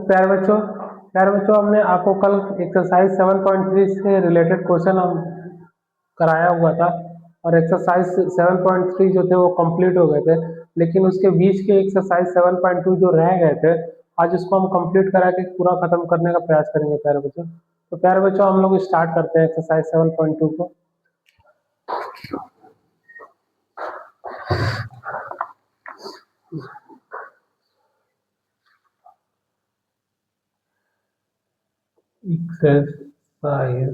प्यारे बच्चों हमने आपको कल एक्सरसाइज 7.3 से रिलेटेड क्वेश्चन हम कराया हुआ था और एक्सरसाइज 7.3 जो थे वो कंप्लीट हो गए थे, लेकिन उसके बीच के एक्सरसाइज 7.2 जो रह गए थे आज उसको हम कंप्लीट करा के पूरा खत्म करने का प्रयास करेंगे प्यारे बच्चों। तो प्यारे बच्चों हम लोग स्टार्ट करते हैं एक्सरसाइज 7.2 को। एक्सरसाइज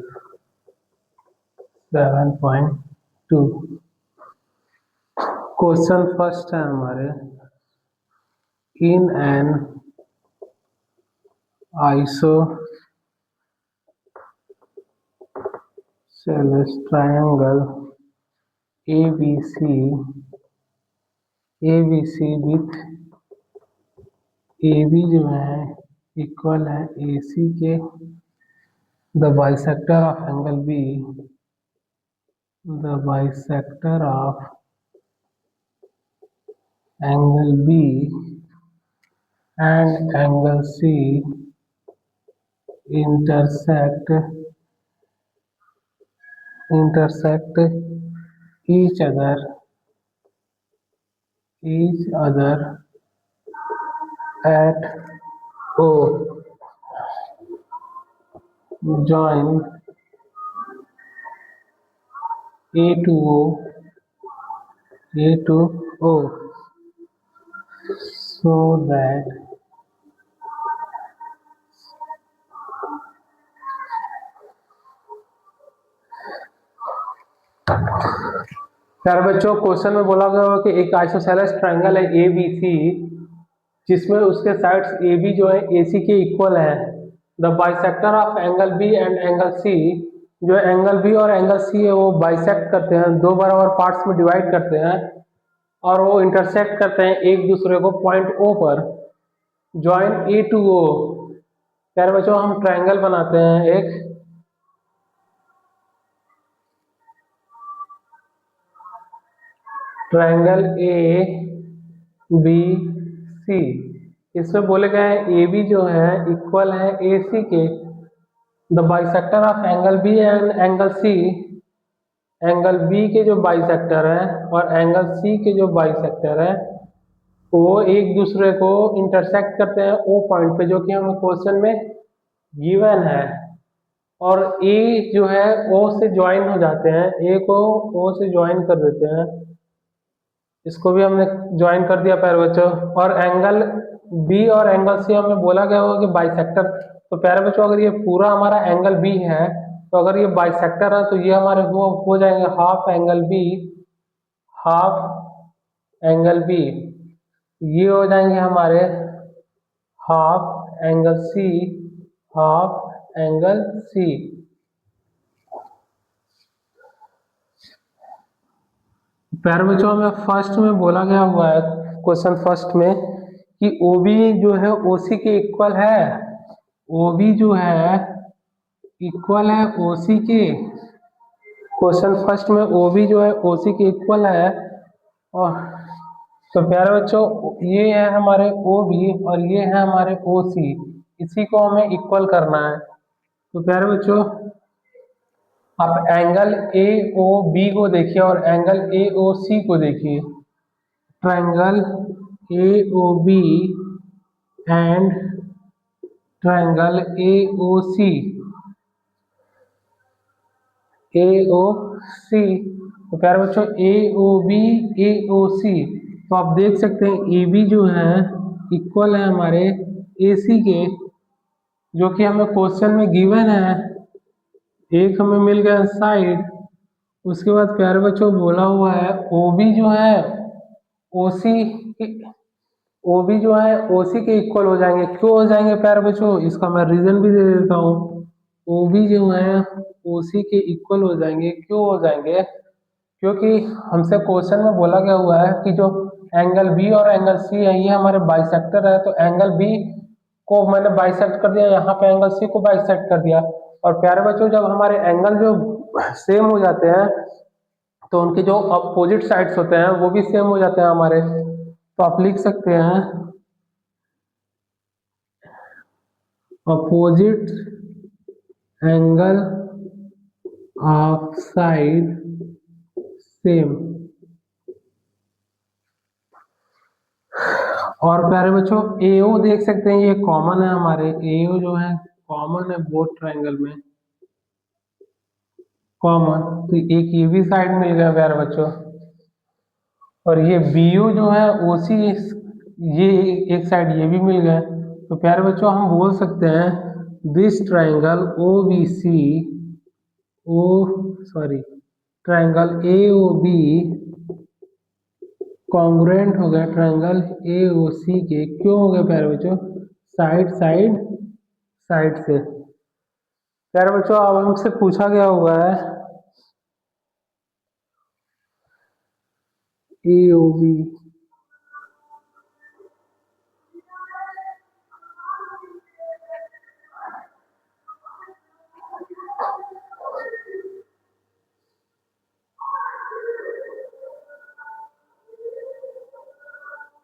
7.2 क्वेश्चन फर्स्ट है हमारे, in an isosceles triangle ABC with AB जो है इक्वल है AC के, the bisector of angle B, the bisector of angle B and angle C intersect each other at O. Join A to O so that प्यारे बच्चों question में बोला गया कि एक आइसोसेलेस ट्रायंगल है ABC जिसमें उसके साइड्स AB जो है AC के इक्वल है, the bisector of angle B and angle C, जो एंगल B और एंगल C है वो बाइसेक्ट करते हैं, दो बराबर पार्ट्स में डिवाइड करते हैं और वो इंटरसेक्ट करते हैं एक दूसरे को पॉइंट O पर। ज्वाइन A to O, प्यारे बच्चों हम ट्रायंगल बनाते हैं एक, ट्रायंगल ABC, इसमें बोले गए हैं AB जो है इक्वल है AC के, the bisector of angle B and angle C, angle B के जो बाइसेक्टर है और एंगल C के जो बाइसेक्टर है वो एक दूसरे को इंटरसेक्ट करते हैं O पॉइंट पे, जो कि हमें क्वेश्चन में गिवन है, और A जो है O से ज्वाइन हो जाते हैं, A को O से ज्वाइन कर देते हैं, इसको भी हमने ज्वाइन कर दिया प्यारे बच्चों, और एंगल B और एंगल C हमें बोला गया होगा कि बाइसेक्टर, तो प्यारे बच्चों अगर ये पूरा हमारा एंगल B है तो अगर ये बाइसेक्टर है तो ये हमारे हो जाएंगे हाफ एंगल B, ये हो जाएंगे हमारे हाफ एंगल C, प्यारे बच्चों हमें फर्स्ट में बोला गया हुआ है क्वेश्चन फर्स्ट में कि OB जो है OC के इक्वल है, OB जो है इक्वल है OC के, क्वेश्चन फर्स्ट में OB जो है OC के इक्वल है, और तो प्यारे बच्चों ये है हमारे OB और ये है हमारे OC, इसी को हमें इक्वल करना है। तो प्यारे बच्चों आप एंगल AOB को देखिए और एंगल AOC को देखिए, triangle AOB and triangle AOC, तो प्यारे बच्चों AOB AOC, तो आप देख सकते हैं AB जो है इक्वल है हमारे AC के, जो कि हमें क्वेश्चन में गिवन है, एक हमें मिल गया साइड, उसके बाद प्यारे बच्चों बोला हुआ है OB जो है OB जो है OC के इक्वल हो जाएंगे, क्यों हो जाएंगे प्यारे बच्चों, इसका मैं रीजन भी दे देता हूँ। OB जो है OC के इक्वल हो जाएंगे, क्यों हो जाएंगे, क्योंकि हमसे क्वेश्चन में बोला गया हुआ है कि जो एंगल B और एंगल C है ये हमारे बाइसेक्टर है, तो एंगल B को मैंने बाइसेक्ट कर दिया, यहाँ पे एंगल C को बाइसेक्ट कर दिया, और प्यारे बच्चों जब हमारे एंगल जो सेम हो जाते हैं तो उनके जो अपोजिट साइड्स होते हैं वो भी सेम हो जाते हैं हमारे, तो आप लिख सकते हैं opposite angle of side same। और प्यारे बच्चों एओ देख सकते हैं, ये कॉमन है हमारे, एओ जो है कॉमन है बोथ ट्रायंगल में, कॉमन। तो एक ये भी साइड मिल गया प्यारे बच्चों, और ये बीयू जो है ओसी, ये एक साइड ये भी मिल गया। तो प्यारे बच्चों हम बोल सकते हैं this triangle O B C, O sorry triangle A O B congruent हो गया ट्रायंगल ए ओ सी के। क्यों हो गया प्यारे बच्चों? साइड साइड साइड से। प्यारे बच्चों अब हमसे पूछा गया हुआ है ए ओ बी,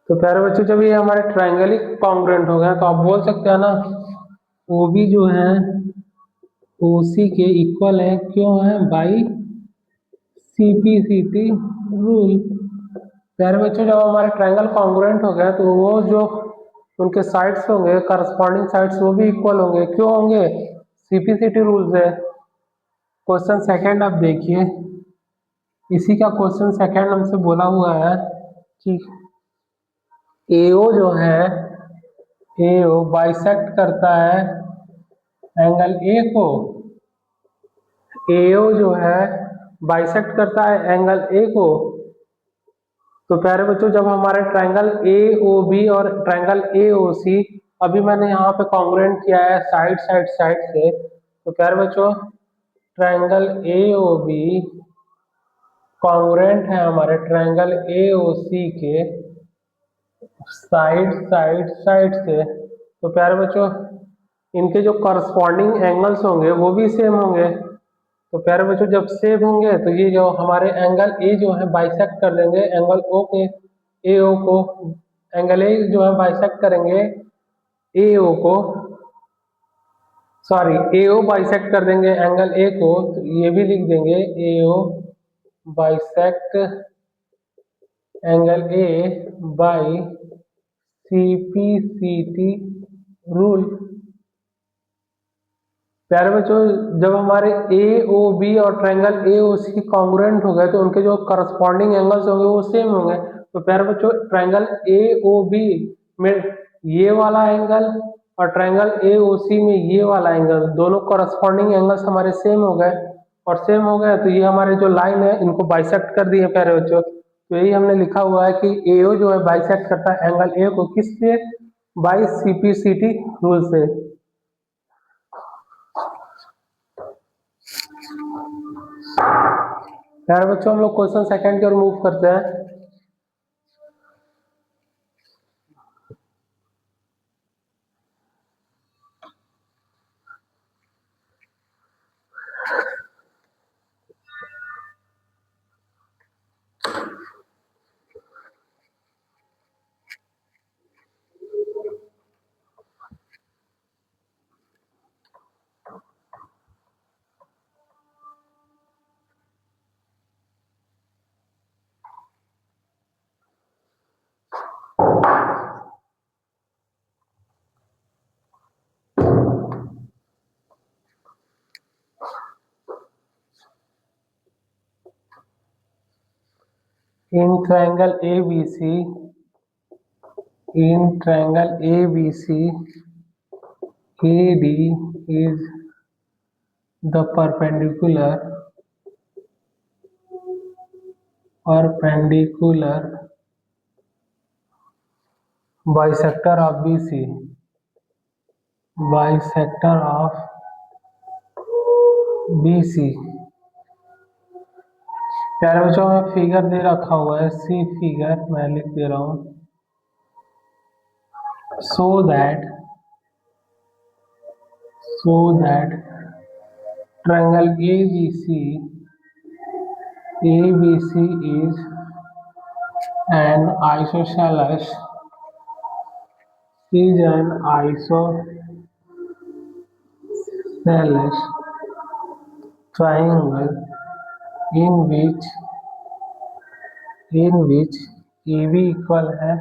तो प्यारे बच्चों जब ये हमारे ट्रायंगल ही कॉन्ग्रुएंट हो गए तो आप बोल सकते हैं ना ओ बी जो है ओ सी के इक्वल है। क्यों है? By C P C T rule. प्यारे बच्चों जब हमारे ट्रायंगल कॉन्ग्रुएंट हो गए तो वो जो उनके साइड्स होंगे करस्पॉन्डिंग साइड्स वो भी इक्वल होंगे। क्यों होंगे? सीपीसीटी रूल से। क्वेश्चन सेकंड आप देखिए, इसी का क्वेश्चन सेकंड हमसे बोला हुआ है कि एओ जो है, एओ बाइसेक्ट करता है एंगल ए को, एओ जो है बाइसेक्ट करता है एंगल ए को। तो प्यारे बच्चों जब हमारे ट्रायंगल ए ओ बी और ट्रायंगल ए ओ सी, अभी मैंने यहाँ पे कॉन्ग्रुएंट किया है साइड साइड साइड से, तो प्यारे बच्चों triangle A O B congruent है हमारे ट्रायंगल ए ओ सी के साइड साइड साइड से। तो प्यारे बच्चों इनके जो करस्पॉन्डिंग एंगल्स होंगे वो भी सेम होंगे। तो प्यारे बच्चों जब सेम होंगे तो ये जो हमारे एंगल ए जो है बाइसेक्ट कर देंगे एंगल ओ के, ए ओ को, एंगल ए जो है बाइसेक्ट करेंगे ए ओ को, सॉरी ए ओ बाइसेक्ट कर देंगे एंगल ए को, तो ये भी लिख देंगे A O bisect angle A by C P C T rule. प्यारे बच्चों जब हमारे ए ओ बी और triangle A O C congruent हो गए तो उनके जो करस्पॉन्डिंग एंगल्स होंगे वो सेम होंगे। तो प्यारे बच्चों ट्रायंगल ए ओ बी में ये वाला एंगल और ट्रायंगल ए ओ सी में ये वाला एंगल, दोनों करस्पॉन्डिंग एंगल्स हमारे सेम हो गए, और सेम हो गए तो ये हमारे जो लाइन है इनको बाइसेक्ट कर दिए प्यारे बच्चों। तो यही हमने लिखा हुआ है कि ए ओ जो है बाइसेक्ट करता है एंगल ए को, किससे? By C P C T rule से। प्यारे बच्चों हम लोग क्वेश्चन सेकंड की ओर मूव करते हैं। In triangle ABC, in triangle ABC, AD is the perpendicular bisector of BC, bisector of BC। प्यारे बच्चों में फिगर दे रखा हुआ है, सी फिगर मैं लिख दे रहा हूँ, so that triangle ABC is an isosceles, is an isosceles isosceles triangle in which AB equal है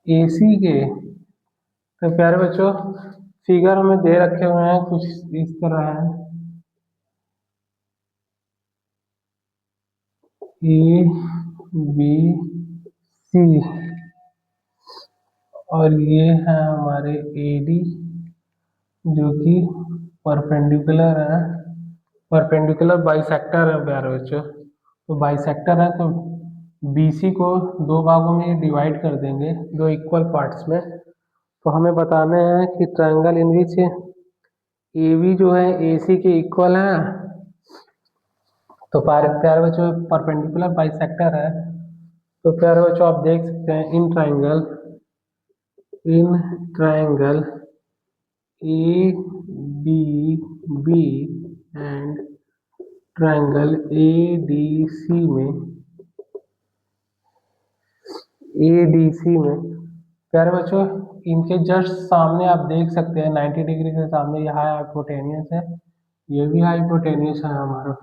AC के। तो प्यारे बच्चों फिगर हमें दे रखे हुए हैं कुछ इस तरह है, ए बी सी, और ये है हमारे AD जो कि परपेंडिकुलर है, परपेंडिकुलर बाइसेक्टर है प्यारे बच्चों। तो बाइसेक्टर है तो BC को दो भागों में डिवाइड कर देंगे, दो इक्वल पार्ट्स में। तो हमें बताना है कि ट्रायंगल इन विच AB जो है AC के इक्वल है। तो प्यारे बच्चों परपेंडिकुलर बाइसेक्टर है। तो प्यारे बच्चों आप देख सकते हैं in triangle ABB and triangle ADC में प्यारे बच्चों इनके जस्ट सामने आप देख सकते हैं 90 डिग्री के सामने ये हाइपोटेनियस है, ये भी हाइपोटेनियस है हमारा।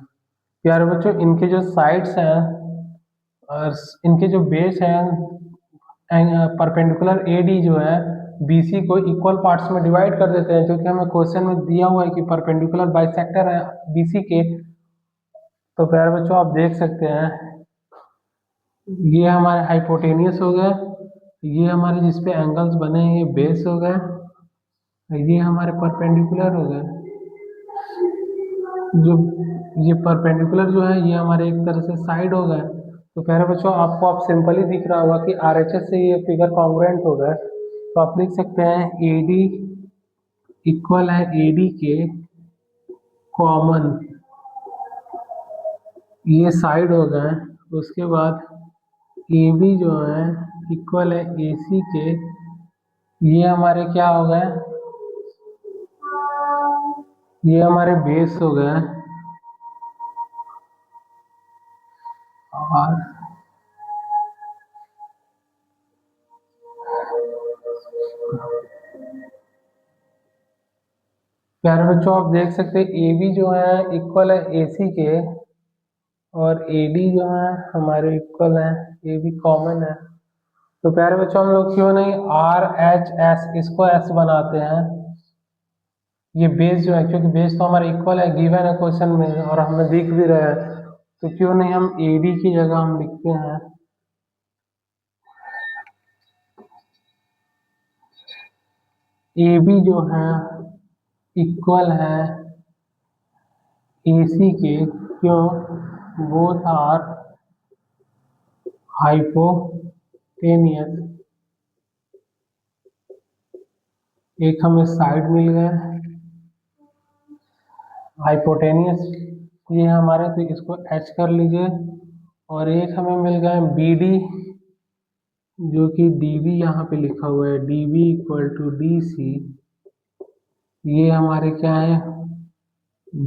प्यारे बच्चों इनके जो साइड्स हैं और इनके जो बेस हैं परपेंडिकुलर AD जो है BC को इक्वल पार्ट्स में डिवाइड कर देते हैं, जो कि हमें क्वेश्चन में दिया हुआ है कि परपेंडिकुलर बाइसेक्टर है BC के। तो प्यारे बच्चों आप देख सकते हैं ये हमारे हाइपोटेनियस हो गए, ये हमारे जिसपे एंगल्स बने हैं ये बेस हो गए, ये हमारे परपेंडिकुलर हो गए। जो ये परपेंडिकुलर जो है ये हमारे एक तरह से साइड हो गए। तो प्यारे बच्चों आपको आप सिंपली दिख रहा होगा कि RHS से ये फिगर कॉन्ग्रुएंट हो गए। तो आप लिख सकते हैं AD इक्वल है AD के कॉमन, ये साइड हो गए। उसके बाद AB जो है इक्वल है AC के, ये हमारे क्या हो गए, ये हमारे बेस हो गए। और प्यारे बच्चों आप देख सकते हैं AB जो है इक्वल है AC के, और AD जो है हमारे इक्वल है, ये भी कॉमन है। तो प्यारे बच्चों हम लोग क्यों नहीं RHS इसको S बनाते हैं, ये बेस जो है क्योंकि बेस तो हमारा इक्वल है, गिवन है क्वेश्चन में और हमें दिख भी रहा है। तो क्यों नहीं हम AD की जगह हम लिखते हैं AB जो है इक्वल है AC के, क्यों, बोथ आर हाइपोटेनियस। एक हमें साइड मिल गए हाइपोटेनियस, ये हमारे, तो इसको H कर लीजिए। और एक हमें मिल गए BD जो कि DB यहाँ पे लिखा हुआ है, DB इक्वल टू DC, ये हमारे क्या है,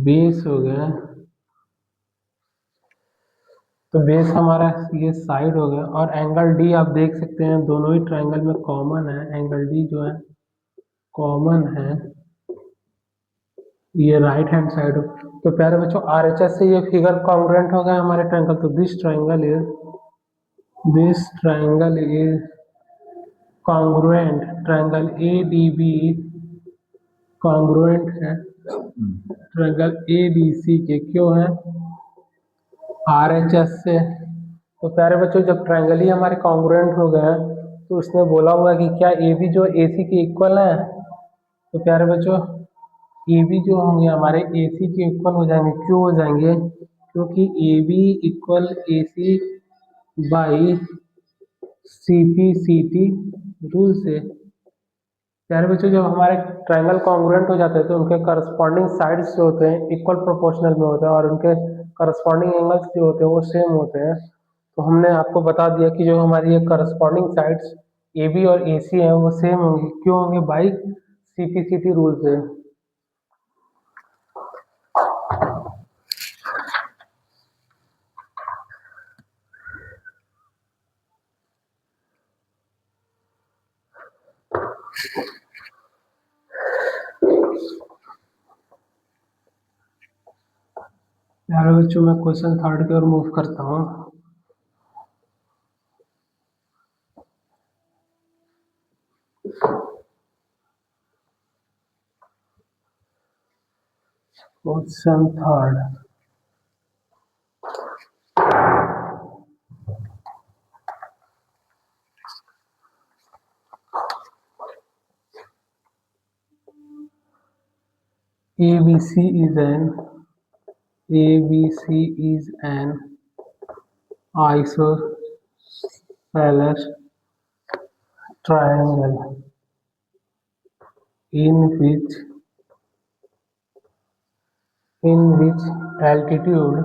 बेस हो गया। तो बेस हमारा ये साइड हो गया। और एंगल D आप देख सकते हैं दोनों ही ट्रायंगल में कॉमन है, एंगल D जो है कॉमन है, ये राइट हैंड साइड। तो प्यारे बच्चों RHS से ये फिगर कॉन्ग्रुएंट हो गया हमारे ट्रायंगल। तो this triangle is congruent, triangle ADB congruent है ट्रायंगल ADC के, क्यों है, RHS से। तो प्यारे बच्चों जब ट्रायंगल ही हमारे कॉन्ग्रुएंट हो गए तो उसने बोला हुआ कि क्या AB जो AC के इक्वल है। तो प्यारे बच्चों AB जो होंगे हमारे AC के इक्वल हो जाएंगे, क्यों हो जाएंगे, क्योंकि AB equal AC by CP/CT rule से। प्यारे बच्चों जब हमारे ट्रायंगल कॉन्ग्रुएंट हो जाते हैं तो उनके करस्पॉन्डिंग साइड्स जो होते हैं इक्वल प्रोपोर्शनल में होते हैं और उनके करस्पॉन्डिंग एंगल्स जो होते हैं वो सेम होते हैं। तो हमने आपको बता दिया कि जो हमारी ये करस्पॉन्डिंग साइड्स AB और AC हैं वो सेम होंगी, क्यों होंगे, बाई CP/CT रूल से। प्यारे बच्चों मैं क्वेश्चन थर्ड की ओर मूव करता हूँ। Question third, ABC is an isosceles triangle in which altitude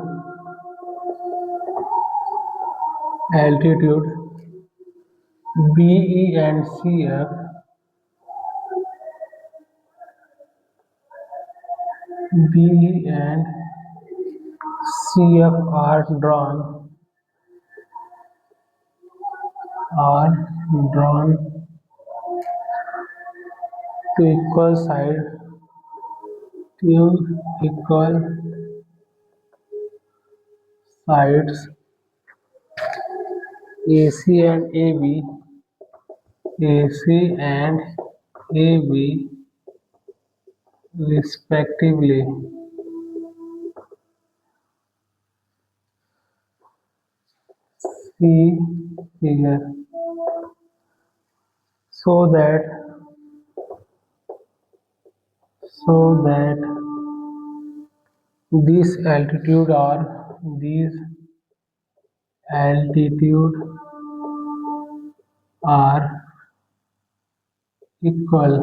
BE and CF are drawn to equal sides AC and AB respectively. See figure. So that these altitude are equal.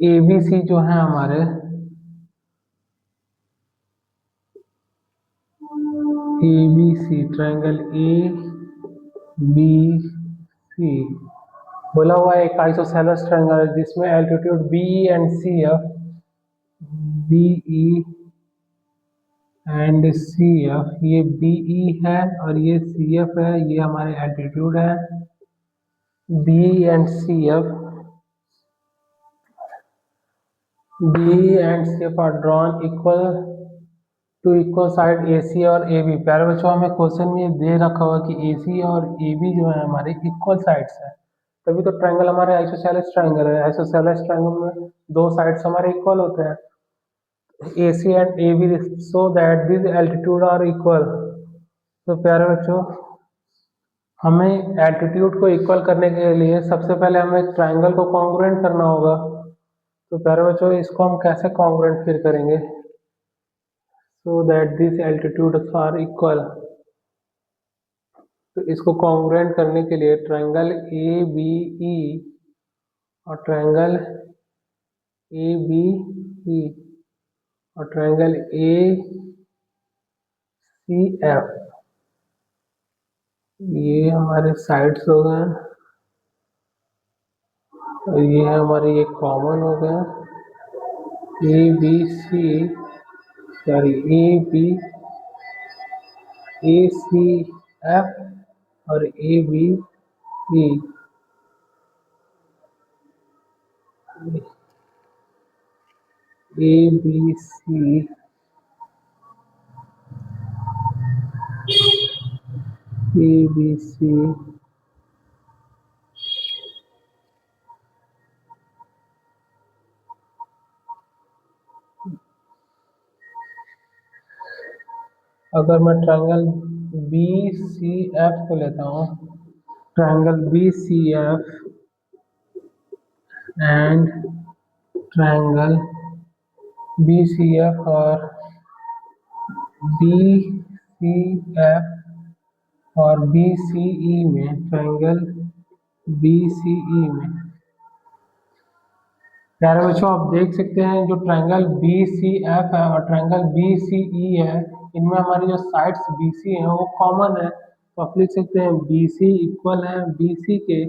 ABC जो है हमारे ABC triangle ABC बोला हुआ है एक isosceles triangle है जिसमें altitude BE and CF ये BE है और ये CF है, ये हमारे एल्टीट्यूड है। BE and CF are drawn to equal side AC और AB। प्यारे बच्चों हमें क्वेश्चन में ये दे रखा हुआ कि AC और AB जो है हमारे इक्वल साइड्स है, तभी तो ट्रायंगल हमारे आइसोसेलेस ट्रायंगल है। आइसोसेलेस ट्रायंगल में दो साइड्स हमारे इक्वल होते हैं, AC and AB, so that this altitude are equal. तो प्यारे बच्चों हमें एल्टीट्यूड को इक्वल करने के लिए सबसे पहले हमें ट्रायंगल को कॉन्ग्रुएंट करना होगा। तो प्यारे बच्चों इसको हम कैसे कॉन्ग्रुएंट फिर करेंगे? So that this altitudes are equal. तो इसको कॉन्ग्रुएंट करने के लिए ट्रायंगल ABE और ट्रायंगल ABE और ट्रायंगल ACF ये हमारे साइड्स हो गए और ये हमारे ये कॉमन हो गए। ABC सॉरी ACF और ABE ABC अगर मैं ट्रायंगल BCF को लेता हूँ, triangle BCF and triangle BCF और BCF और BCE में ट्रायंगल BCE में प्यारे बच्चों आप देख सकते हैं जो ट्रायंगल BCF है और ट्रायंगल BCE है, इनमें हमारी जो साइड्स BC हैं वो कॉमन है। तो आप लिख सकते हैं BC इक्वल है BC के।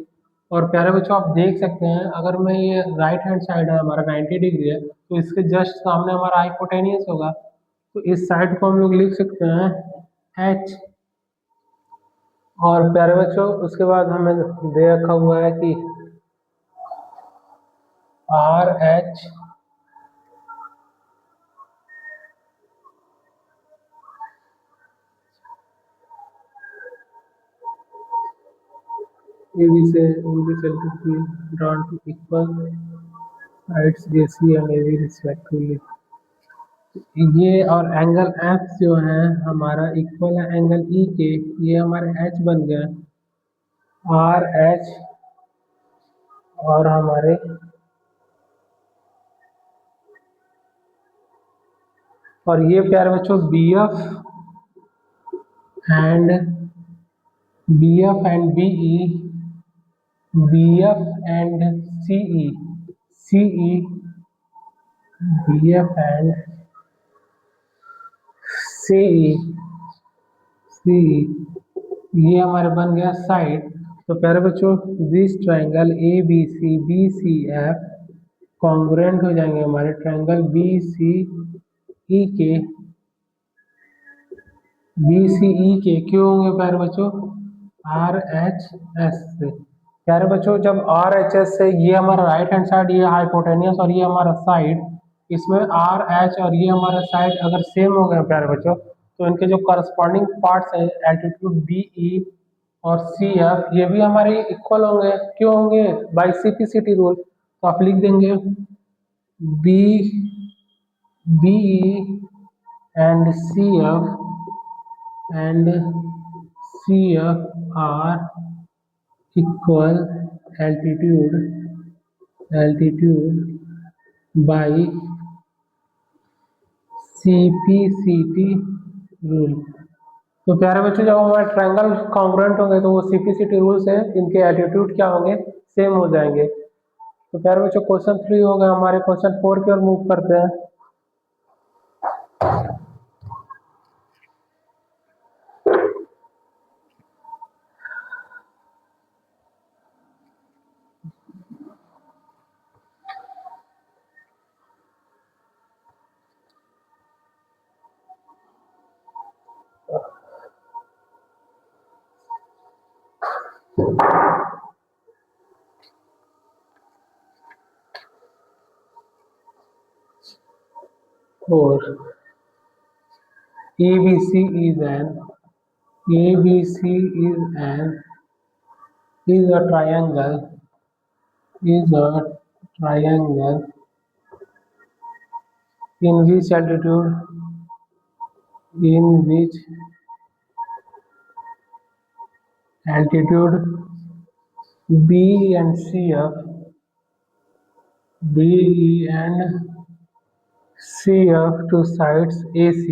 और प्यारे बच्चों आप देख सकते हैं अगर मैं ये राइट हैंड साइड है हमारा 90 डिग्री है, तो इसके जस्ट सामने हमारा हाइपोटेनियस होगा। तो इस साइड को हम लोग लिख सकते हैं H। और प्यारे बच्चों उसके बाद हमें दे रखा हुआ है कि RH AB से AB center be drawn to equal sides AC and AB respectively। ये और एंगल F जो है हमारा इक्वल है एंगल E के, ये हमारे H बन गया आर एच, और हमारे और ये प्यारे बच्चों and B F and B E, B F and C E, C E, B F and C E, C E, ये हमारे बन गया साइड। तो प्यारे बच्चों this triangle A B C F congruent हो जाएंगे हमारे ट्रायंगल बी सी ई के, बी सी ई के क्यों होंगे प्यारे बच्चों, आर एच एस से। प्यारे बच्चों जब आर एच एस से, ये हमारा राइट हैंड साइड, ये हाइपोटेनियस और ये हमारा साइड, इसमें आर एच और ये हमारा साइड अगर सेम हो गए प्यारे बच्चों, तो इनके जो करस्पॉन्डिंग पार्ट्स है एल्टीट्यूड बी ई और सी एफ, ये भी हमारे इक्वल होंगे। क्यों होंगे, बाई सीपीसीटी रूल। तो आप लिख देंगे B B E and C F and CF are equal altitude by CPCT rule. तो प्यारे बच्चों जब हमारे ट्रायंगल कॉन्ग्रुएंट होंगे तो वो सीपीसीटी रूल से इनके एल्टीट्यूड क्या होंगे, सेम हो जाएंगे। तो प्यारे बच्चों क्वेश्चन 3 हो गया, हमारे क्वेश्चन 4 की ओर मूव करते हैं। और ABC is an ABC is a triangle in which altitude B and CF, BE and CF to sides AC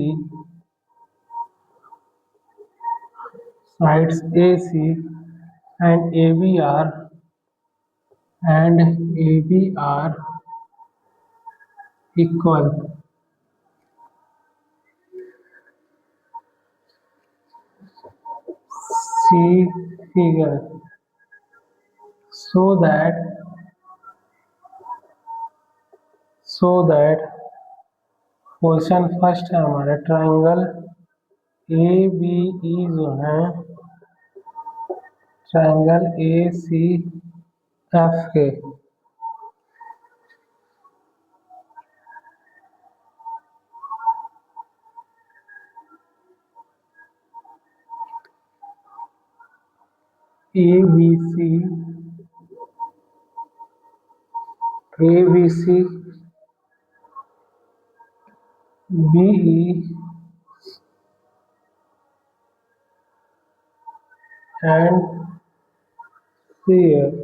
and AB are equal. See figure. So that question first है हमारा triangle A B ई जो है triangle A C F के, A B C B E and C F,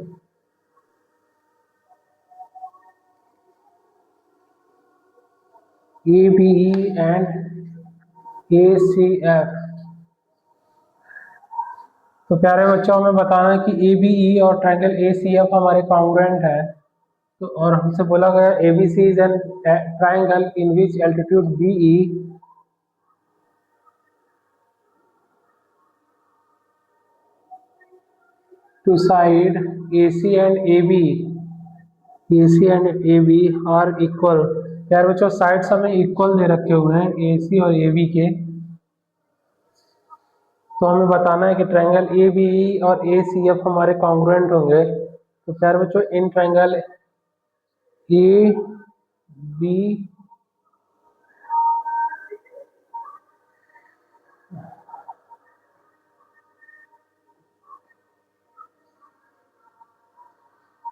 A B E and A C F. तो प्यारे बच्चों हमें बताना है कि ए बी ई और ट्रायंगल ए सी एफ हमारे कॉन्ग्रुएंट है। तो और हमसे बोला गया A B C is an triangle in which altitude B E to side AC and AB, AC and AB are equal। यार बच्चों साइड्स हमें इक्वल दे रखे हुए हैं AC और AB के, तो हमें बताना है कि ट्रायंगल ABE और ACF हमारे कॉन्ग्रुएंट होंगे। तो प्यारे बच्चों इन ट्रायंगल AB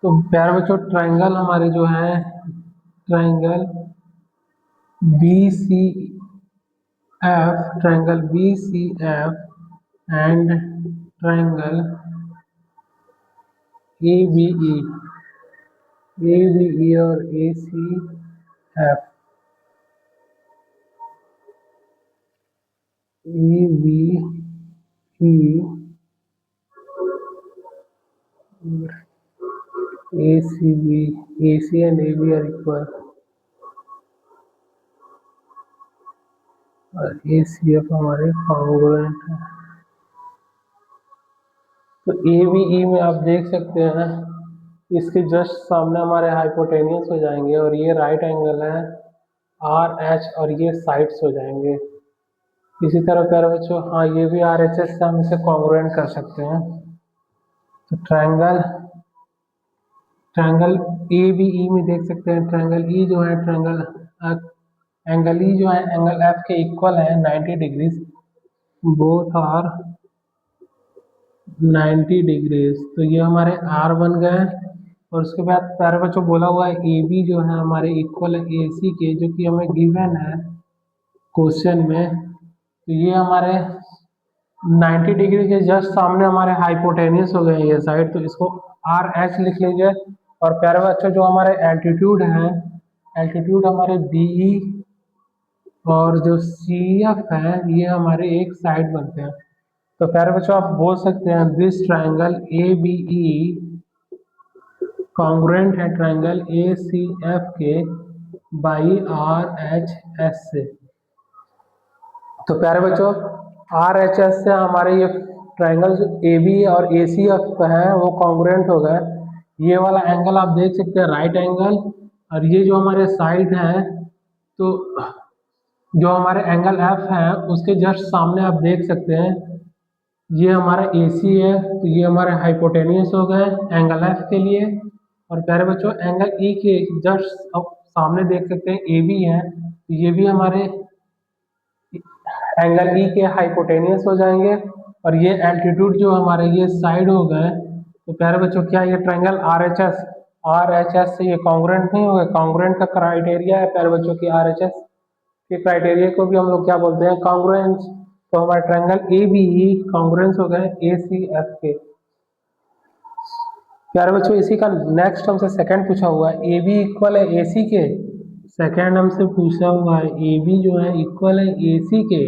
तो प्यारे बच्चों ट्रायंगल हमारे जो है triangle B C F, triangle B C F and triangle A B E और A C F, A B E A C B, A C and A B are equal और A C F हमारे congruent है। तो ए B E में आप देख सकते हैं इसके जस्ट सामने हमारे हाइपोटेनियस हो जाएंगे और ये राइट एंगल है आर एच और ये साइड्स हो जाएंगे। इसी तरह प्यारे बच्चों हाँ ये भी आर एच एस से हम इसे कॉन्ग्रुएंट कर सकते हैं। तो triangle triangle A B E में देख सकते हैं ट्रायंगल ई जो है ट्रायंगल एंगल ई जो है एंगल एफ के इक्वल है 90 डिग्रीज, बोथ आर 90 डिग्रीज। तो ये हमारे आर बन गए और उसके बाद प्यारे बच्चों बोला हुआ है ए बी जो है हमारे इक्वल है ए सी के, जो कि हमें गिवन है क्वेश्चन में। तो ये हमारे 90 डिग्री के जस्ट सामने हमारे हाइपोटेनियस हो गए ये साइड, तो इसको आर एच लिख लीजिए। और प्यारे बच्चों जो हमारे एल्टीट्यूड है, एल्टीट्यूड हमारे बी और जो सी एफ है ये हमारे एक साइड बनते हैं। तो प्यारे बच्चों आप बोल सकते हैं this triangle A B E congruent है ट्राइंगल ए सी एफ के बाई आर एच एस से। तो प्यारे बच्चों आर एच एस से हमारे ये ट्राइंगल जो ए बी और ए सी एफ है वो कॉन्ग्रुएंट हो गए। ये वाला एंगल आप देख सकते हैं राइट एंगल, और ये जो हमारे साइड है तो जो हमारे एंगल एफ है उसके जस्ट सामने आप देख सकते हैं ये हमारा ए सी है, तो ये हमारे हाइपोटेनियस हो गए एंगल एफ के लिए। और प्यारे बच्चों एंगल ई के जस्ट अब सामने देख सकते हैं ए बी है, तो ये भी हमारे एंगल ई के हाइपोटेनियस हो जाएंगे। और ये एल्टीट्यूड जो हमारे ये साइड हो गए। तो प्यारे बच्चों क्या ये ट्रायंगल आर एच एस से ये कॉन्ग्रुएंट नहीं होगा? कॉन्ग्रुएंट का क्राइटेरिया है प्यारे बच्चों की आर एच एस के क्राइटेरिया को भी हम लोग क्या बोलते हैं? कॉन्ग्रुएंस। तो हमारे triangle A B E congruence हो गए ए सी एफ के। प्यारे बच्चों इसी का नेक्स्ट हमसे सेकंड पूछा हुआ है ए बी इक्वल है ए सी के। सेकंड हमसे पूछा हुआ है ए बी जो है इक्वल है ए सी के।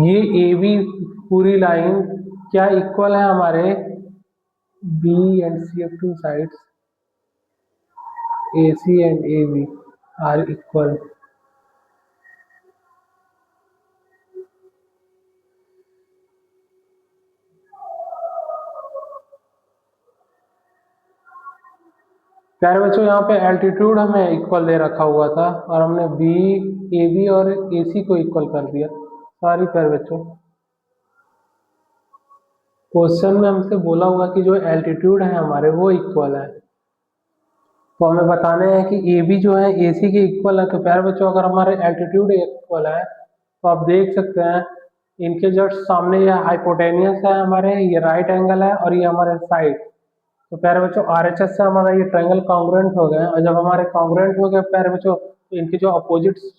ये ए बी पूरी लाइन क्या इक्वल है हमारे B and C F to sides A C and A B are equal. प्यारे बच्चों यहाँ पे एल्टीट्यूड हमें इक्वल दे रखा हुआ था और हमने बी ए बी और ए सी को इक्वल कर दिया। सॉरी प्यारे बच्चों, क्वेश्चन में हमसे बोला हुआ कि जो एल्टीट्यूड है हमारे वो इक्वल है, तो हमें बताने हैं कि ए बी जो है ए सी के इक्वल है। तो प्यारे बच्चों अगर हमारे एल्टीट्यूड इक्वल है तो आप देख सकते हैं इनके जस्ट सामने ये हाइपोटेनियस है हमारे, ये राइट एंगल है और ये हमारे साइड। तो प्यारे बच्चों आर एच एस से हमारा ये ट्रायंगल कॉन्ग्रुएंट हो गए, और जब हमारे कॉन्ग्रुएंट हो गए प्यारे बच्चों तो इनके जो अपोजिट्स,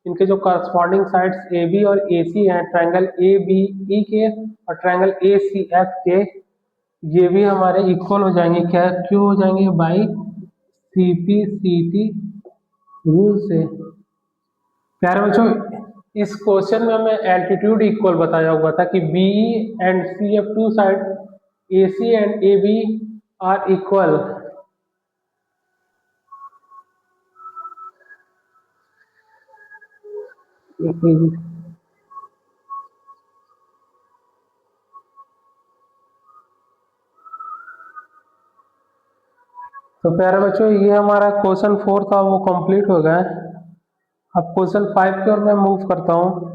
इनके जो करस्पॉन्डिंग साइड्स ए बी और ए सी हैं ट्रायंगल ए बी ई के और ट्रायंगल ए सी एफ के, ये भी हमारे इक्वल हो जाएंगे। क्या क्यों हो जाएंगे? By C P C T rule से। प्यारे बच्चों इस क्वेश्चन में हमें एल्टीट्यूड इक्वल बताया हुआ था कि B and C F to side A C and A B are equal. तो प्यारे बच्चों ये हमारा क्वेश्चन 4 था वो कंप्लीट हो गया है। अब क्वेश्चन 5 की ओर मैं मूव करता हूँ।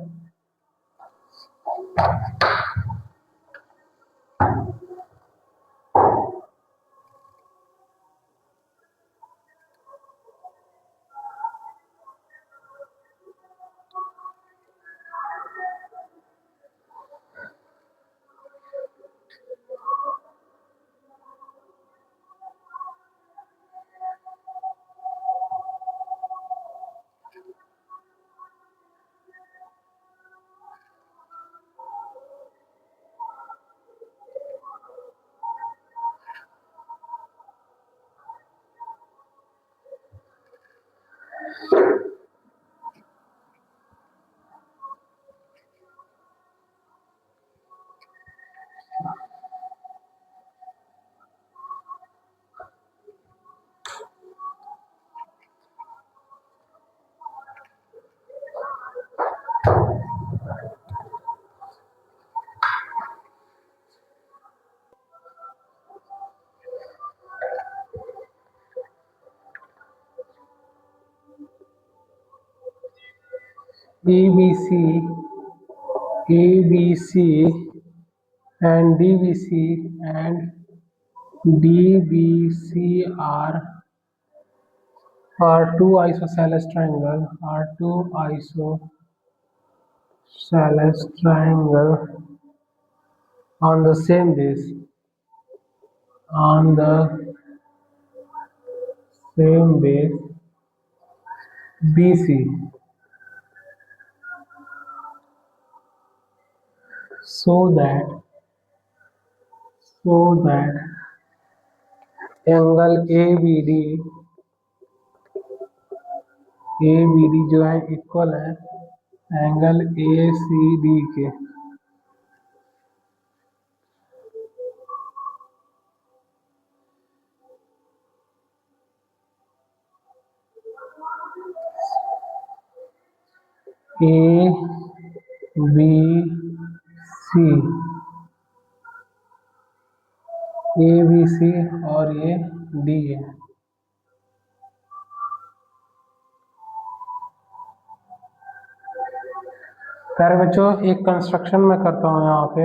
ABC, ABC and DBC are two isosceles triangle on the same base on the same base BC, so that angle ABD जो है इक्वल है एंगल ACD के। ABC और ये D है। प्यारे बच्चों एक कंस्ट्रक्शन मैं करता हूँ यहाँ पे।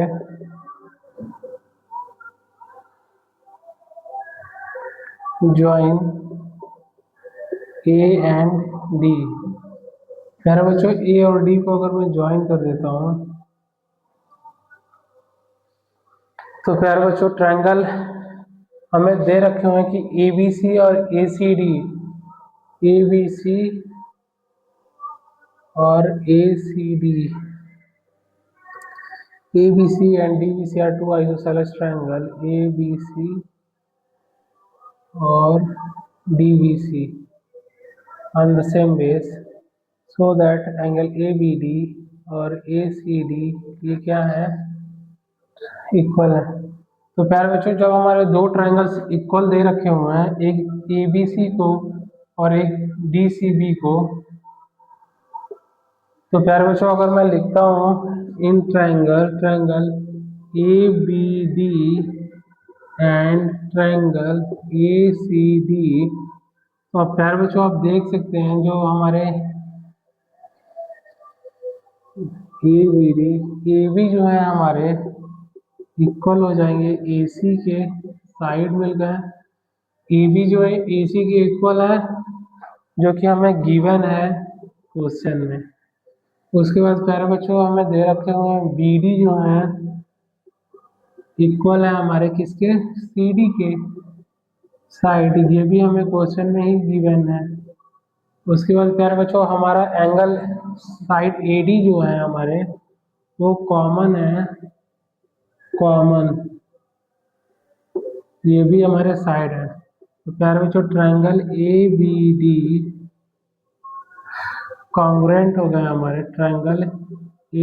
Join A and D। प्यारे बच्चों A और D को अगर मैं ज्वाइन कर देता हूँ तो प्यारे बच्चों ट्रायंगल हमें दे रखे हुए हैं कि ABC और ACD, ABC और ACD, ABC and DBC are two isosceles triangle ABC और DBC on the same base so that angle ABD और ACD ये क्या है इक्वल है। तो प्यारे बच्चों जब हमारे दो ट्रायंगल्स इक्वल दे रखे हुए हैं एक ABC को और एक DCB को, तो प्यारे बच्चों अगर मैं लिखता हूँ in triangle ABD and triangle ACD, तो अब प्यारे बच्चों आप देख सकते हैं जो हमारे AB जो है हमारे इक्वल हो जाएंगे AC के, साइड मिल गए। AB जो है AC के इक्वल है जो कि हमें गिवन है क्वेश्चन में। उसके बाद प्यारे बच्चों हमें दे रखे हुए हैं BD जो है इक्वल है हमारे किसके CD के साइड, ये भी हमें क्वेश्चन में ही गिवन है। उसके बाद प्यारे बच्चों हमारा एंगल साइड AD जो है हमारे वो कॉमन है, कॉमन ये भी हमारे साइड है। तो प्यारे बच्चों ट्रायंगल ABD कॉन्ग्रुएंट हो गया हमारे ट्रायंगल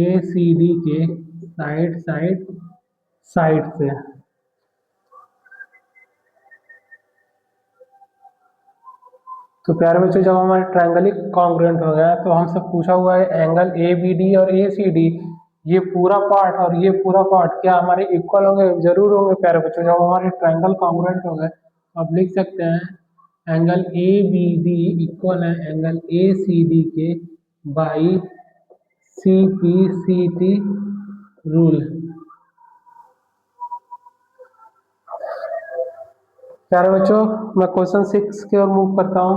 ACD के साइड से। तो प्यारे बच्चों जब हमारे ट्रायंगल ही कॉन्ग्रुएंट हो गया तो हमसे पूछा हुआ है एंगल ABD और ACD ये पूरा पार्ट और ये पूरा पार्ट क्या हमारे इक्वल होंगे? जरूर होंगे प्यारे बच्चों। जब हमारे ट्रायंगल कॉन्ग्रुएंट हो गए आप लिख सकते हैं एंगल ABD इक्वल है एंगल ACD के बाई CPCT रूल। प्यारे बच्चों मैं क्वेश्चन 6 की ओर मूव करता हूँ।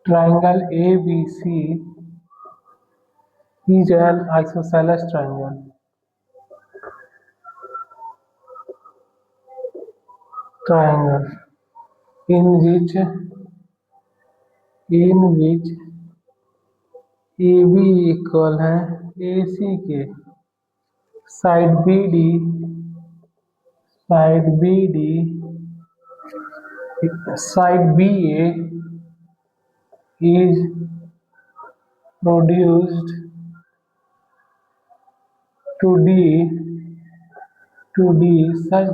Triangle ABC is an isosceles triangle. Triangle in which AB equal है AC के, side BD side BA is produced to D such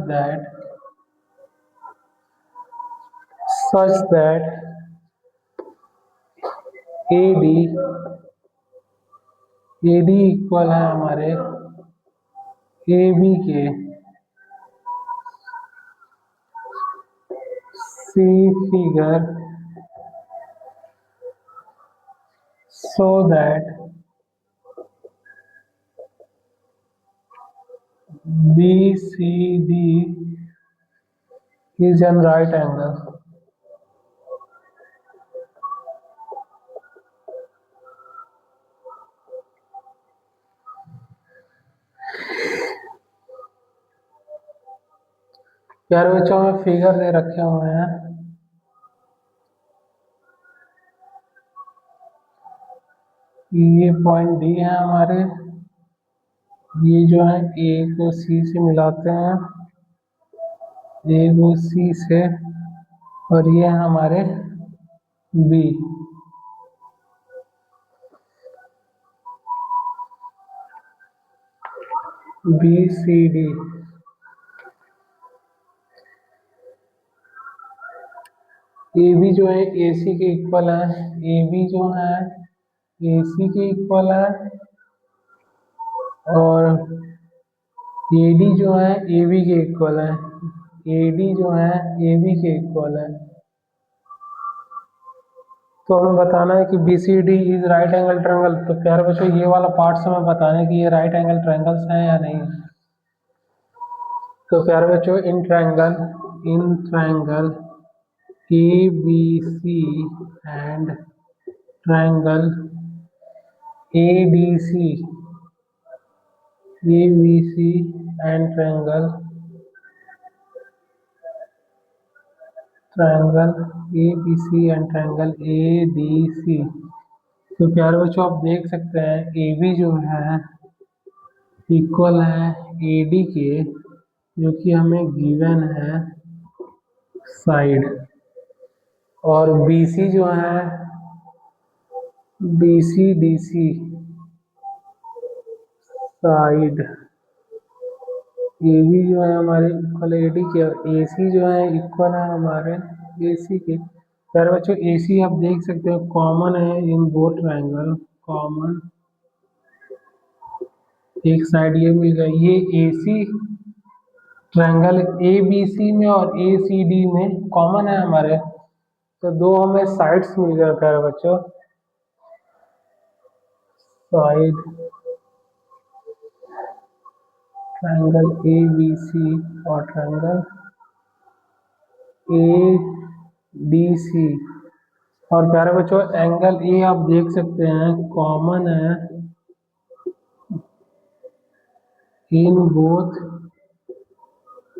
that AD equal है हमारे AB के C figure so that BCD is an right angle. प्यारे बच्चों में figure दे रखे हुए हैं, ये पॉइंट डी है हमारे, ये जो है ए को सी से मिलाते हैं, ए को सी से, और ये हमारे B, B C D. A B जो है ए सी के इक्वल है, ए बी जो है ए सी के इक्वल है, और ए डी जो है ए बी के इक्वल है, ए डी जो है ए बी के इक्वल है। तो हमें बताना है कि B C D is right angle triangle. तो प्यारे बच्चों ये वाला पार्ट से हमें बताना है कि ये राइट एंगल ट्रायंगल्स हैं या नहीं। तो प्यारे बच्चों in triangle ABC and triangle ADC, ABC and triangle ABC and triangle ADC। तो प्यारे बच्चों आप देख सकते हैं AB जो है इक्वल है AD के, जो कि हमें गिवन है साइड, और BC जो है BCDC साइड, AB जो है हमारे इक्वल AD के, और AC जो है इक्वल है हमारे AC के। प्यारे बच्चों AC आप देख सकते हो कॉमन है इन बोथ ट्रायंगल, कॉमन एक साइड ये मिल गया, ये AC ट्रायंगल ABC में और ACD में कॉमन है हमारे, तो दो हमें साइड्स मिल गए प्यारे बच्चों, साइड ट्रायंगल ABC और ट्रायंगल ADC। और प्यारे बच्चों एंगल ए आप देख सकते हैं कॉमन है इन बोथ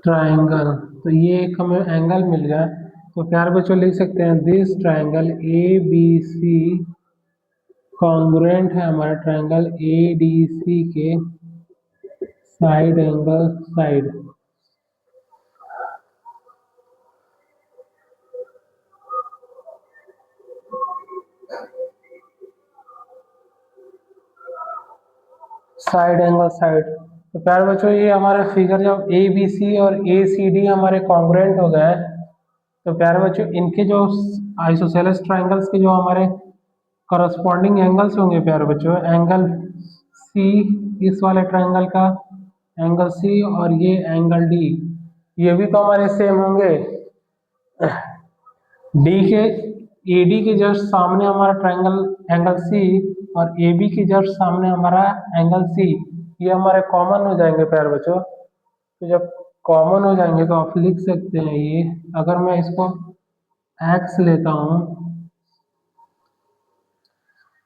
ट्रायंगल, तो ये एक हमें एंगल मिल गया। तो प्यारे बच्चों लिख सकते हैं दिस ट्रायंगल ABC कॉन्ग्रुएंट है हमारे ट्रायंगल ADC के side angle side. Side angle side. तो प्यारे बच्चों ये हमारे फिगर जब ABC और ACD हमारे कॉन्ग्रुएंट हो गए, तो प्यारे बच्चों इनके जो आइसोसेलेस ट्रायंगल्स के जो हमारे करस्पॉन्डिंग एंगल्स होंगे प्यारे बच्चों, एंगल C इस वाले ट्रायंगल का एंगल C, और ये एंगल D, ये भी तो हमारे सेम होंगे। D के AD के जस्ट सामने हमारा ट्रायंगल एंगल C, और AB के जस्ट सामने हमारा एंगल C, ये हमारे कॉमन हो जाएंगे प्यारे बच्चों। तो जब कॉमन हो जाएंगे तो आप लिख सकते हैं ये, अगर मैं इसको x लेता हूँ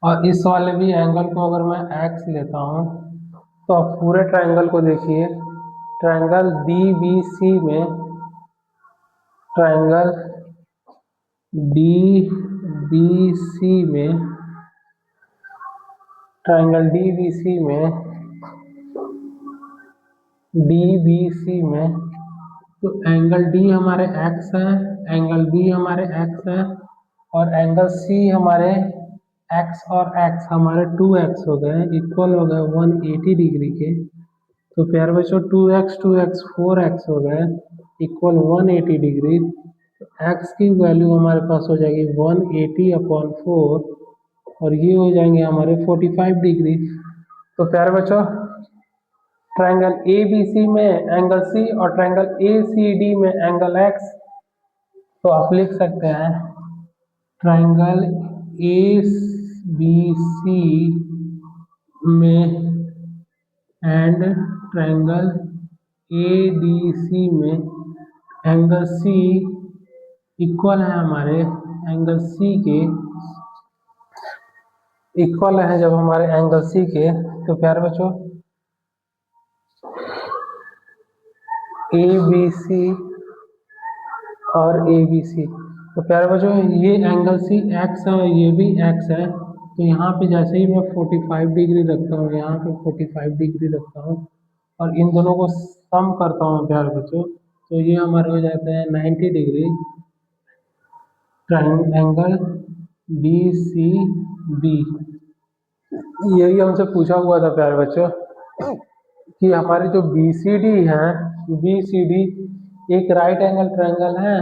और इस वाले भी एंगल को अगर मैं x लेता हूँ, तो आप पूरे ट्रायंगल को देखिए, ट्रायंगल DBC में, ट्रायंगल DBC में, ट्रायंगल DBC में, तो एंगल D हमारे x है, एंगल B हमारे x है, और एंगल C हमारे एक्स और एक्स हमारे 2x हो गए इक्वल हो गए 180 डिग्री के। तो प्यारे बच्चों 2x 4x हो गए इक्वल 180 डिग्री। तो x की वैल्यू हमारे पास हो जाएगी 180/4 और ये हो जाएंगे हमारे 45 डिग्री। तो प्यारे बच्चों ट्रायंगल ABC में एंगल C और ट्रायंगल ACD में एंगल X, तो आप लिख सकते हैं ट्रायंगल ABC में एंड ट्रायंगल ADC में एंगल C इक्वल है हमारे एंगल C के, इक्वल है जब हमारे एंगल C के। तो प्यारे बच्चों ABC और ABC, तो प्यारे बच्चों ये एंगल C x है और ये भी x है। तो यहाँ पे जैसे ही मैं 45 डिग्री रखता हूँ, यहाँ पे 45 डिग्री रखता हूँ और इन दोनों को सम करता हूँ प्यारे बच्चों, तो ये हमारे हो जाते हैं 90 डिग्री। एंगल BCD, यही हमसे पूछा हुआ था प्यारे बच्चों कि हमारे जो BCD है, BCD एक राइट एंगल ट्रायंगल है।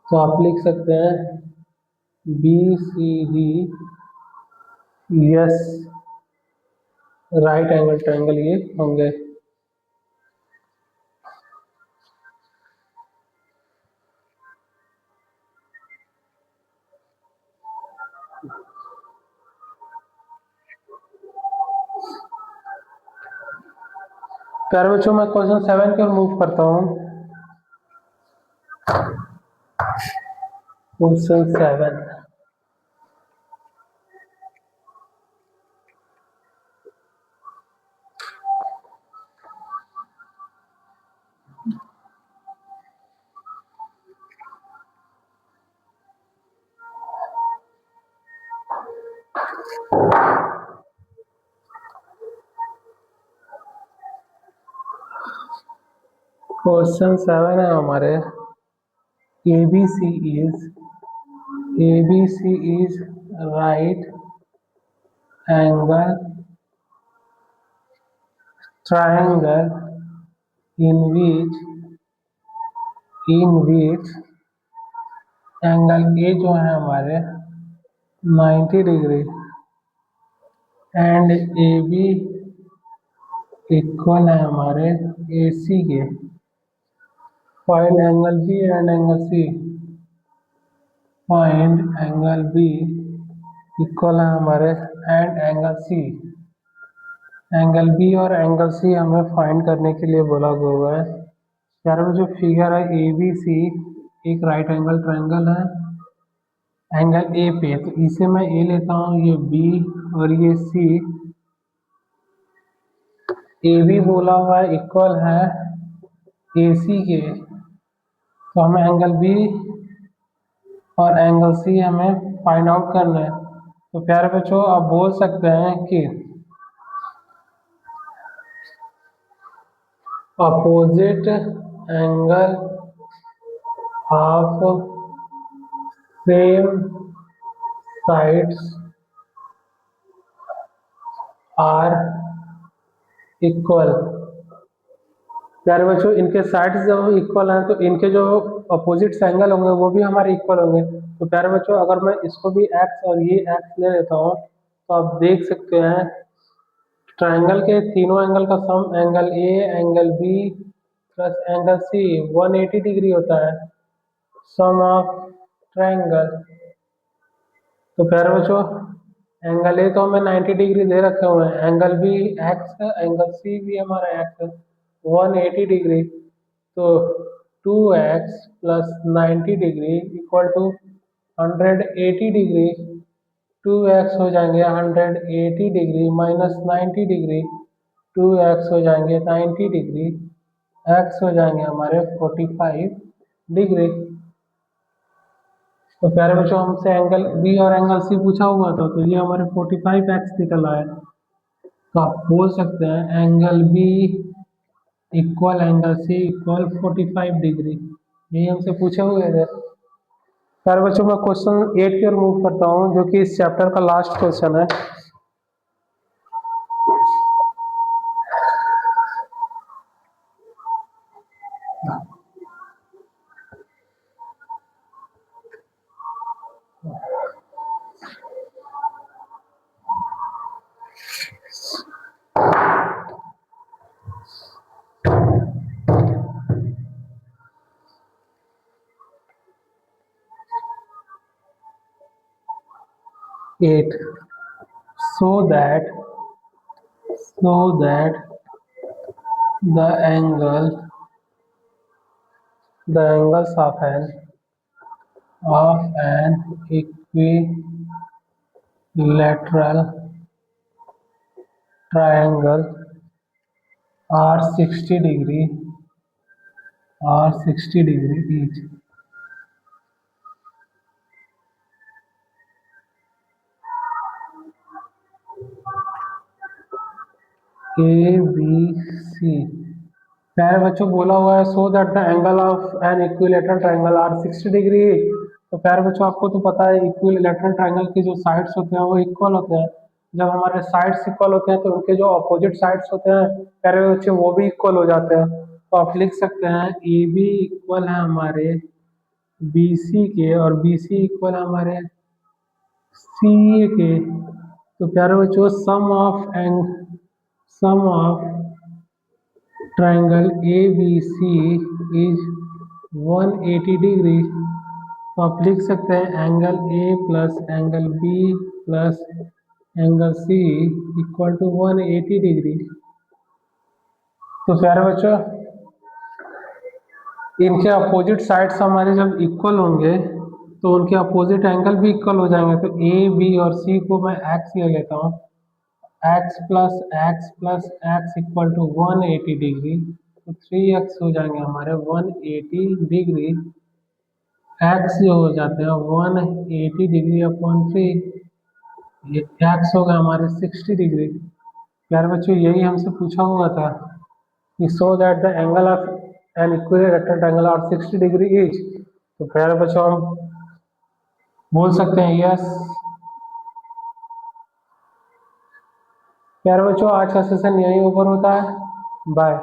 तो आप लिख सकते हैं BCD yes right angle triangle ये होंगे। प्यारे बच्चों मैं क्वेश्चन 7 की ओर मूव करता हूँ। क्वेश्चन 7, क्वेश्चन 7 है हमारे ABC is right angle triangle in which angle A जो है हमारे 90 डिग्री एंड AB इक्वल है हमारे AC के। Find angle B and angle C, find angle B equal है हमारे and angle C। Angle B और एंगल C हमें फाइंड करने के लिए बोला हुआ है। यार वो जो फिगर है ABC एक राइट एंगल ट्रायंगल है एंगल A पे, तो इसे मैं A लेता हूँ, ये B और ये C। AB बोला हुआ है इक्वल है AC के, तो हमें एंगल B और एंगल C हमें फाइंड आउट करना है। तो प्यारे बच्चों आप बोल सकते हैं कि opposite angle of same sides are equal. प्यारे बच्चों इनके साइड्स जब इक्वल हैं तो इनके जो अपोजिट एंगल होंगे वो भी हमारे इक्वल होंगे। तो प्यारे बच्चों अगर मैं इसको भी x और ये x ले लेता हूँ तो आप देख सकते हैं ट्रायंगल के तीनों एंगल का sum angle A angle B plus angle C 180 degree होता है, सम ऑफ ट्रायंगल। तो प्यारे बच्चों एंगल A तो हमें 90 डिग्री दे रखे हुए हैं, एंगल B x है, एंगल C भी हमारा x है 180 डिग्री। तो 2x plus 90 degree equal to 180 degree. 2x हो जाएंगे 180 डिग्री माइनस 90 डिग्री, 2x हो जाएंगे 90 डिग्री, x हो जाएंगे हमारे 45 डिग्री। तो प्यारे बच्चों हमसे एंगल B और एंगल C पूछा हुआ था, तो ये हमारे 45x निकल आया। तो आप बोल सकते हैं angle B equal angle C equal 45 degree, यही हमसे पूछे हुए थे। प्यारे बच्चों मैं क्वेश्चन 8 की ओर मूव करता हूँ जो कि इस चैप्टर का लास्ट क्वेश्चन है। At so that the angles of an equilateral triangle are 60 degree each. A B C. प्यारे बच्चों बोला हुआ है so that the angle of an equilateral triangle are 60 degree. तो प्यारे बच्चों आपको तो पता है इक्विलेटरल ट्रायंगल के जो साइड्स होते हैं वो इक्वल होते हैं। जब हमारे साइड्स इक्वल होते हैं तो उनके जो अपोजिट साइड्स होते हैं प्यारे बच्चों वो भी इक्वल हो जाते हैं। तो आप लिख सकते हैं ए बी इक्वल है हमारे बी सी के और बी सी इक्वल है हमारे सी के। तो प्यारे बच्चों sum of triangle ABC is 180 degree. तो आप लिख सकते हैं angle A plus angle B plus angle C equal to 180 degree. तो प्यारे बच्चों इनके अपोजिट साइड्स हमारे जब इक्वल होंगे तो उनके अपोजिट एंगल भी इक्वल हो जाएंगे। तो A B और C को मैं x ले लेता हूँ, x plus x equal to 180 degree. तो 3x हो जाएंगे हमारे 180 डिग्री। x जो हो जाते हैं 180 डिग्री अपॉन 3, ये x होगा हमारे 60 डिग्री। प्यारे बच्चों यही हमसे पूछा हुआ था कि so that the angle of an equilateral triangle are 60 degree each. तो प्यारे बच्चों हम बोल सकते हैं यस। प्यारे बच्चों आज का सेशन यही ओवर होता है। बाय।